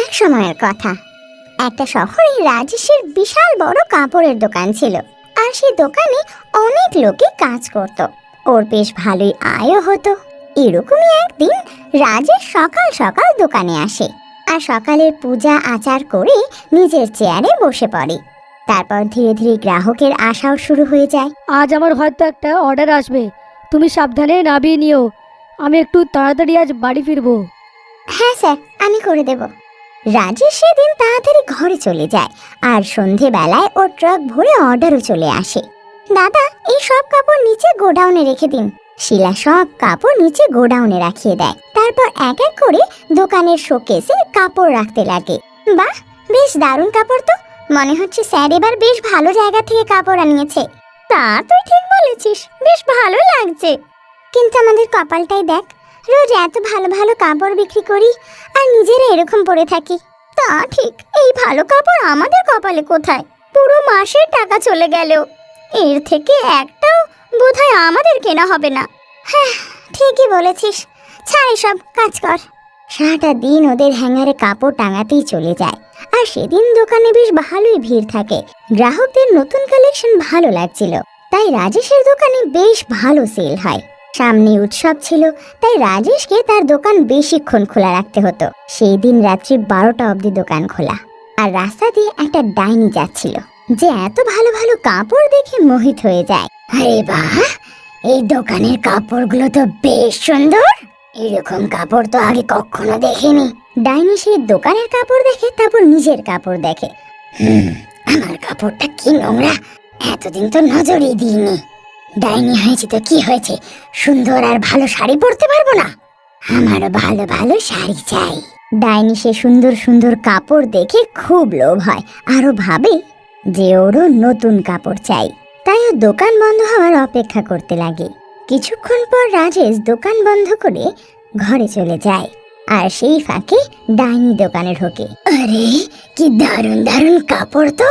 এক সময়ের কথা, একটা শহরে রাজেশের বিশাল বড় কাপড়ের দোকান ছিল। আর সেই দোকানে অনেক লোকে কাজ করত। ওর বেশ ভালোই আয়ও হতো। এরকমই একদিন রাজেশ সকাল সকাল দোকানে আসে আর সকালের পূজা আচার করে নিজের চেয়ারে বসে পড়ে। তারপর ধীরে ধীরে গ্রাহকের আসাও শুরু হয়ে যায়। আজ আমার হয়তো একটা অর্ডার আসবে, তুমি সাবধানে নামিয়ে নিও। আমি একটু তাড়াতাড়ি আজ বাড়ি ফিরবো। হ্যাঁ স্যার, আমি করে দেব। রাজেশ সেদিন তাড়াতাড়ি ঘরে চলে যায় আর সন্ধেবেলায় ওর ট্রাক ভরে অর্ডারও চলে আসে। দাদা, এই সব কাপড় নিচে গোডাউনে রেখে দিন। শিলা সব কাপড় নিচে গোডাউনে রাখিয়ে দেয়। তারপর এক এক করে দোকানের শোকেসে কাপড় রাখতে লাগে। বাহ, বেশ দারুণ কাপড় তো। মনে হচ্ছে স্যার এবার বেশ ভালো জায়গা থেকে কাপড় আনিয়েছে। তা তুই ঠিক বলেছিস, বেশ ভালো লাগছে। কিন্তু আমাদের কপালটাই দেখ, রোজ এত ভালো ভালো কাপড় বিক্রি করি আর নিজেরা এরকম পরে থাকি। তা ঠিক, এই ভালো কাপড় আমাদের কপালে কোথায়? পুরো মাসের টাকা চলে গেল, এর থেকে একটাও বোধহয় আমাদের কেনা হবে না। হ্যাঁ, ঠিকই বলেছিস। ছাড় এসব, কাজ কর। সারাটা দিন ওদের হ্যাঙ্গারে কাপড় টাঙাতেই চলে যায়। আর সেদিন দোকানে বেশ ভালোই ভিড় থাকে। গ্রাহকদের নতুন কালেকশন ভালো লাগছিল, তাই রাজেশের দোকানে বেশ ভালো সেল হয়। সামনে উৎসব ছিল, তাই রাজেশকে তার দোকান বেশিক্ষণ খোলা রাখতে হতো। সেই দিন রাত্রি 12টা অবধি দোকান খোলা। আর রাস্তা দিয়ে একটা ডাইনি যাচ্ছিল, যে এত ভালো ভালো কাপড় দেখে মোহিত হয়ে যায়। আরে বাহ, এই দোকানের কাপড়গুলো তো বেশ সুন্দর। এরকম কাপড় তো আগে কখনো দেখিনি। ডাইনি সেই দোকানের কাপড় দেখে, তারপর নিজের কাপড় দেখে। আমার কাপড়টা কি নোংরা, এতদিন তো নজরই দিইনি। ডাইনি হয়েছে তো কি হয়েছে, সুন্দর আর ভালো শাড়ি পরতে পারবো না? আমারও ভালো ভালো শাড়ি চাই। ডাইনি সে সুন্দর সুন্দর কাপড় দেখে খুব লোভ হয়, আরো ভাবে যে ওরও নতুন কাপড় চাই। তাই ও দোকান বন্ধ হওয়ার অপেক্ষা করতে লাগে। কিছুক্ষণ পর রাজেশ দোকান বন্ধ করে ঘরে চলে যায়। আর সেই ফাঁকে ডাইনি দোকানে ঢোকে। আরে কি দারুণ দারুণ কাপড় তো,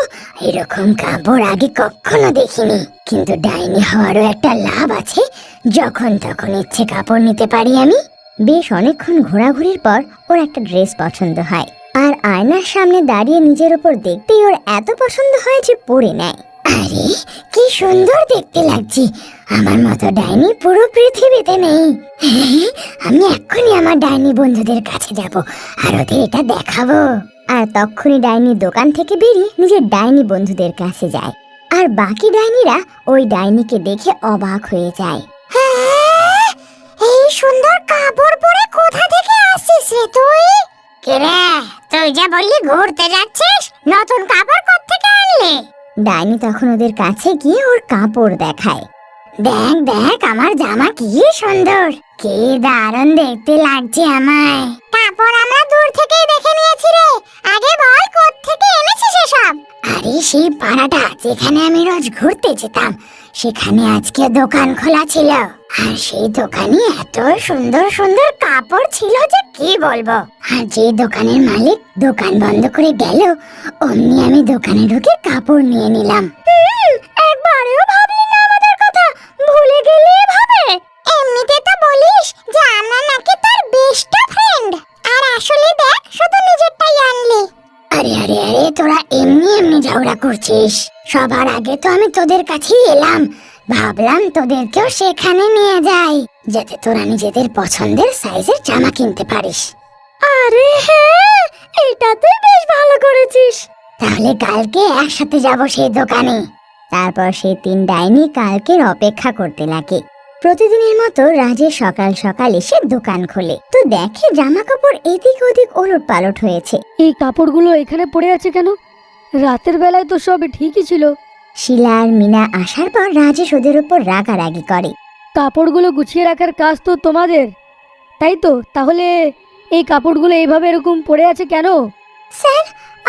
এরকম কাপড় আগে কখনো দেখিনি। কিন্তু ডাইনি হওয়ারও একটা লাভ আছে, যখন তখন ইচ্ছে কাপড় নিতে পারি আমি। বেশ অনেকক্ষণ ঘোরাঘুরির পর ওর একটা ড্রেস পছন্দ হয়। আর আয়নার সামনে দাঁড়িয়ে নিজের উপর দেখতেই ওর এত পছন্দ হয় যে পরে নেয়। আরে কি সুন্দর দেখতে লাগছে, আমার মতো ডাইনি পুরো পৃথিবীতে নেই। আমি এক্ষুনি আমার ডাইনি বন্ধুদের কাছে যাব আর ওদের এটা দেখাবো। আর তখনই ডাইনি দোকান থেকে বেরিয়ে নিজের ডাইনি বন্ধুদের কাছে যায়। আর বাকি ডাইনিরা ওই ডাইনিকে দেখে অবাক হয়ে যায়। এই সুন্দর কাপড় পরে কোথা থেকে আসছিস রে তুই? কে রে, তুই যা বললি ঘুরতে যাচ্ছিস, নতুন কাপড় কোত্থেকে আনলি? ডাইনি তখন ওদের কাছে গিয়ে ওর কাপড় দেখায়। দেখ দেখ, আমার জামা কি সুন্দর, কি দারুণ দেখতে লাগছে আমায়। কাপড় আমরা দূর থেকেই দেখে নিয়েছি রে, আগে বল কোত্থেকে এনেছিস এসব? আরে সেই পাড়াটা যেখানে আমি রোজ ঘুরতে যেতাম, সেখানে আজকে দোকান খোলা ছিল। আর সেই দোকানে এত সুন্দর সুন্দর কাপড় ছিল যে কি বলবো। আর যে দোকানের মালিক দোকান বন্ধ করে গেল, অমনি আমি দোকানে ঢুকে কাপড় নিয়ে নিলাম। একবারেও ভাবলি না আমাদের কথা? ভুলে গেলি এভাবে? এমনিতে তো বলিস যে আমরা নাকি তোর বেস্ট ফ্রেন্ড, আর আসলে দেখ শুধু নিজেরটাই আনলি। আরে আরে আরে, তোরা এমনি এমনি ঝগড়া করছিস। সবার আগে তো আমি তোদের কাছেই এলাম, ভাবলাম তোদেরকেও সেখানে নিয়ে যাই, যাতে তোরা নিজেদের পছন্দের সাইজের জামা কিনতে পারিস। আরে হ্যাঁ, এটা তুই বেশ ভালো করেছিস। তাহলে কালকে একসাথে যাব সেই দোকানে। তারপর সেই 3 ডাইনি কালকের অপেক্ষা করতে লাগে। প্রতিদিনের মতো রাজেশ সকাল সকাল এসে দোকান খোলে, তো দেখে জামা কাপড় এদিক ওদিক ওলট পালট হয়েছে। এই কাপড়গুলো এখানে পড়ে আছে কেন? রাতের বেলায় তো সব ঠিকই ছিল। শিলা আর মিনা আসার পর রাজেশ ওদের উপর রাগারাগি করে। কাপড়গুলো গুছিয়ে রাখার কাজ তো তোমাদের, তাই তো? তাহলে এই কাপড়গুলো এইভাবে এরকম পড়ে আছে কেন? স্যার,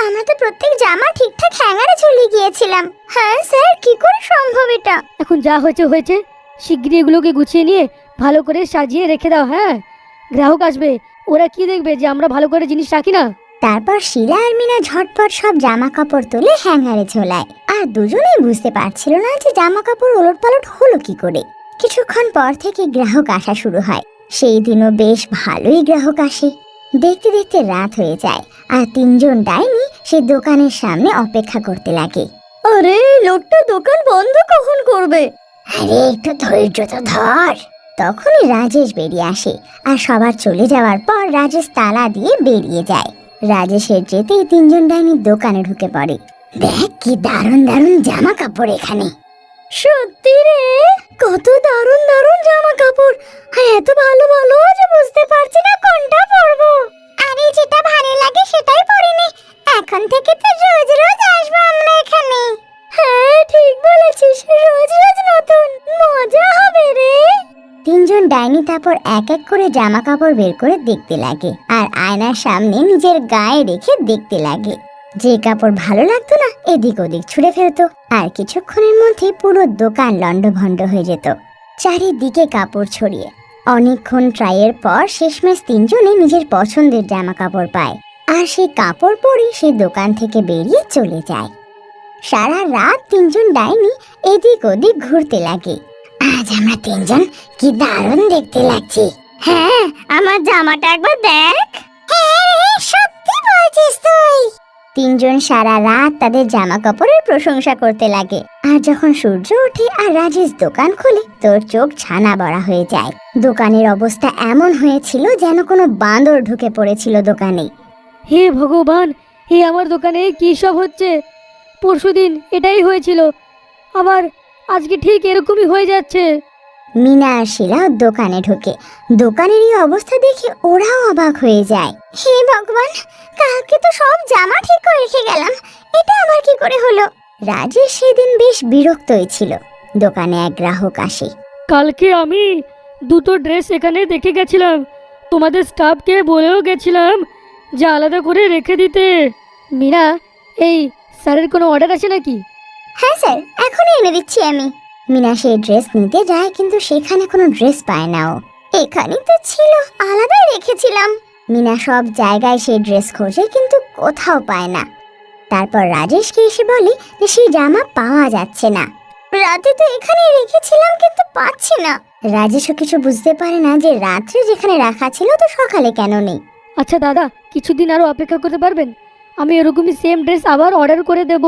আমরা তো প্রত্যেক জামা ঠিকঠাক হ্যাঙ্গারে ঝুলিয়ে গিয়েছিলাম। হ্যাঁ স্যার, কি করে সম্ভব এটা? এখন যা হয়েছে হয়েছে, শিগগিরই এগুলোকে গুছিয়ে নিয়ে ভালো করে সাজিয়ে রেখে দাও। হ্যাঁ, গ্রাহক আসবে, ওরা কি দেখবে যে আমরা ভালো করে জিনিস রাখি না। তারপর শিলা আর মিনা ঝটপট সব জামা কাপড় তুলে হ্যাঙ্গারে ঝোলায়। আর দুজনেই বুঝতে পারছিল না যে জামা কাপড় ওলটপালট হলো কি করে। কিছুক্ষণ পর থেকে গ্রাহক আসা শুরু হয়। সেই দিনও বেশ ভালোই গ্রাহক আসে। দেখতে দেখতে রাত হয়ে যায় আর তিনজন ডাইনি সেই দোকানের সামনে অপেক্ষা করতে লাগে। আরে লোকটা দোকান বন্ধ কখন করবে? আরে একটু ধৈর্য তো ধর। তখনই রাজেশ বেরিয়ে আসে আর সবার চলে যাওয়ার পর রাজেশ তালা দিয়ে বেরিয়ে যায়। রাজেশের যেতেই তিনজন ডাইনি দোকানে ঢুকে পড়ে। দেখ কি দারুণ দারুণ জামা কাপড় এখানে। সত্যি রে, কত দারুণ দারুণ জামা কাপড়, আর এত ভালো ভালো যে বুঝতে পারছি না কোনটা পরবো। আরে যেটা ভালো লাগে সেটাই পরে নে, এখন থেকে তো রোজ রোজ আসবো আমরা এখানে। হ্যাঁ ঠিক বলেছিস, রোজ রোজ নতুন, মজা হবে রে। তিনজন ডাইনি তারপর এক এক করে জামা কাপড় বের করে দেখতে লাগে আর আয়নার সামনে নিজের গায়ে রেখে দেখতে লাগে। যে কাপড় ভালো লাগতো না এদিক ওদিক ছুঁড়ে ফেলতো আর কিছুক্ষণের মধ্যে পুরো দোকান লন্ডভন্ড হয়ে যেত, চারিদিকে কাপড় ছড়িয়ে। অনেকক্ষণ ট্রাইয়ের পর শেষমেশ তিনজনে নিজের পছন্দের জামা কাপড় পায় আর সেই কাপড় পরে সেই দোকান থেকে বেরিয়ে চলে যায়। সারা রাত তিনজন ডাইনি এদিক ওদিক ঘুরতে লাগে। আজ আমরা তিনজন কি দারুণ দেখতে লাগছে। হ্যাঁ, আমার জামাটা একবার দেখ। হ্যাঁ, সত্যি বলছিস তুই। তিনজন সারা রাত তাদের জামা কাপড়ের প্রশংসা করতে লাগে। আর যখন সূর্য ওঠে আর রাজেশ দোকান খোলে তোর চোখ ছানা বড়া হয়ে যায়। দোকানের অবস্থা এমন হয়েছিল যেন কোনো বাঁদর ঢুকে পড়েছিল দোকানে। হে ভগবান, হে আমার দোকানে কি সব হচ্ছে? পরশুদিন এটাই হয়েছিল, আবার আজকে ঠিক এরকমই হয়ে যাচ্ছে। মিনা আর শিলাও দোকানে ঢোকে। দোকানের এই অবস্থা দেখে ওরাও অবাক হয়ে যায়। হে ভগবান, কালকে তো সব জামা ঠিক করে রেখে গেলাম, এটা আবার কি করে হলো? রাজেশ সেদিন বেশ বিরক্তই ছিল। দোকানে এক গ্রাহক আসে। কালকে আমি দুটো ড্রেস এখানে দেখে গেছিলাম, তোমাদের স্টাফকে বলেও গেছিলাম যে আলাদা করে রেখে দিতে। মীরা, এই স্যারের কোনো অর্ডার আছে নাকি? হ্যাঁ স্যার, এখনই এনে দিচ্ছি আমি। মিনা সেই ড্রেস নিতে যায় কিন্তু সেখানে কোনো ড্রেস পায় না ও। এখানেই তো ছিল, আলাদাই রেখেছিলাম। মিনা সব জায়গায় সেই ড্রেস খোঁজে কিন্তু কোথাও পায় না। তারপর রাজেশকে এসে বলে যে সেই জামা পাওয়া যাচ্ছে না। রাতে তো এখানেই রেখেছিলাম কিন্তু পাচ্ছি না। রাজেশও কিছু বুঝতে পারে না যে রাত্রে যেখানে রাখা ছিল তো সকালে কেন নেই। আচ্ছা দাদা, কিছুদিন আরও অপেক্ষা করতে পারবেন? আমি এরকমই সেম ড্রেস আবার অর্ডার করে দেব।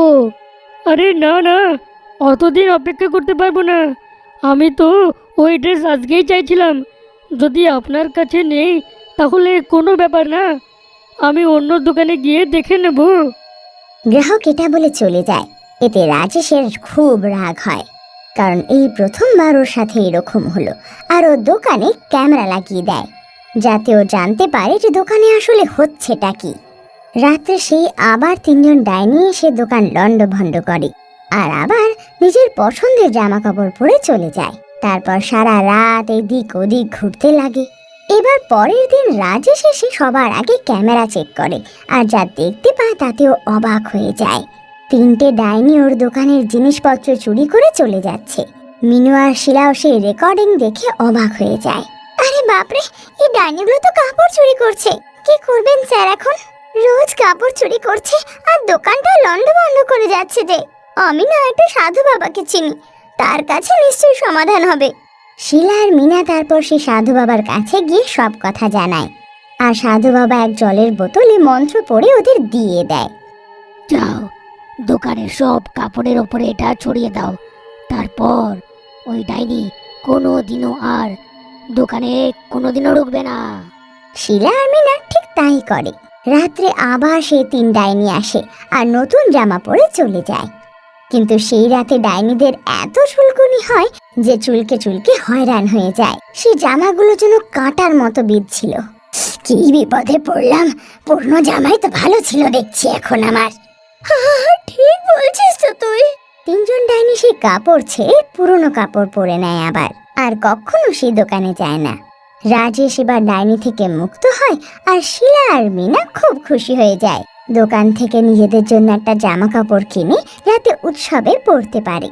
আরে না না, অতদিন অপেক্ষা করতে পারবো না। আমি তো ওই ড্রেস আজকেই চাইছিলাম। যদি আপনার কাছে নেই তাহলে কোনো ব্যাপার না, আমি অন্য দোকানে গিয়ে দেখে নেব। গ্রাহক এটা বলে চলে যায়। এতে রাজেশের খুব রাগ হয়, কারণ এই প্রথমবার ওর সাথে এরকম হলো। আর ও দোকানে ক্যামেরা লাগিয়ে দেয় যাতে ও জানতে পারে যে দোকানে আসলে হচ্ছেটা কি। রাত্রে সেই আবার তিনজন ডাইনি এসে দোকান লন্ডভন্ড করে আর আবার নিজের পছন্দের জামা কাপড় পরে চলে যায়। তারপর সারা রাত এদিক ওদিক ঘুরতে লাগে। এবার পরের দিন রাজেশ এসে সবার আগে ক্যামেরা চেক করে আর যা দেখতে পায় তাতেও অবাক হয়ে যায়। তিনটে ডাইনি ওর দোকানের জিনিসপত্র চুরি করে চলে যাচ্ছে। মিনু আর শিলাও সেই রেকর্ডিং দেখে অবাক হয়ে যায়। আরে বাপরে, এই ডাইনিগুলো তো কাপড় চুরি করছে। কি করবেন স্যার এখন? রোজ কাপড় চুরি করছে আর দোকানটা লন্ডভন্ড করে যাচ্ছে যে। আমি না একটা সাধু বাবাকে চিনি, তার কাছে নিশ্চয়ই সমাধান হবে। শিলা আর মিনা তারপর সেই সাধু বাবার কাছে গিয়ে সব কথা জানায় আর সাধু বাবা এক জলের বোতলে মন্ত্র পড়ে ওদের দিয়ে দেয়। যাও, দোকানের সব কাপড়ের ওপরে এটা ছড়িয়ে দাও, তারপর ওই ডাইনি কোনোদিনও আর দোকানে কোনোদিনও ঢুকবে না। শিলা আর মিনা ঠিক তাই করে। রাত্রে আবার সেই তিন ডাইনি আসে আর নতুন জামা পরে চলে যায়। কিন্তু সেই রাতে ডাইনিদের এত চুলকুনি হয় যে চুলকে চুলকে হয়রান হয়ে যায়। সেই জামাগুলো যেন কাঁটার মতো বিঁধছিল। কি বিপদে পড়লাম, পুরনো জামাই তো ভালো ছিল দেখছি এখন আমার। ঠিক বলছিস তো তুই। তিনজন ডাইনি সেই কাপড় ছেড়ে পুরনো কাপড় পরে নেয় আবার, আর কখনো সেই দোকানে যায় না। রাজেশ এবার ডাইনি থেকে মুক্ত হয় আর শিলা আর মিনা খুব খুশি হয়ে যায়। দোকান থেকে নিজেদের জন্য একটা জামা কাপড় কিনে যাতে উৎসবে পরতে পারে।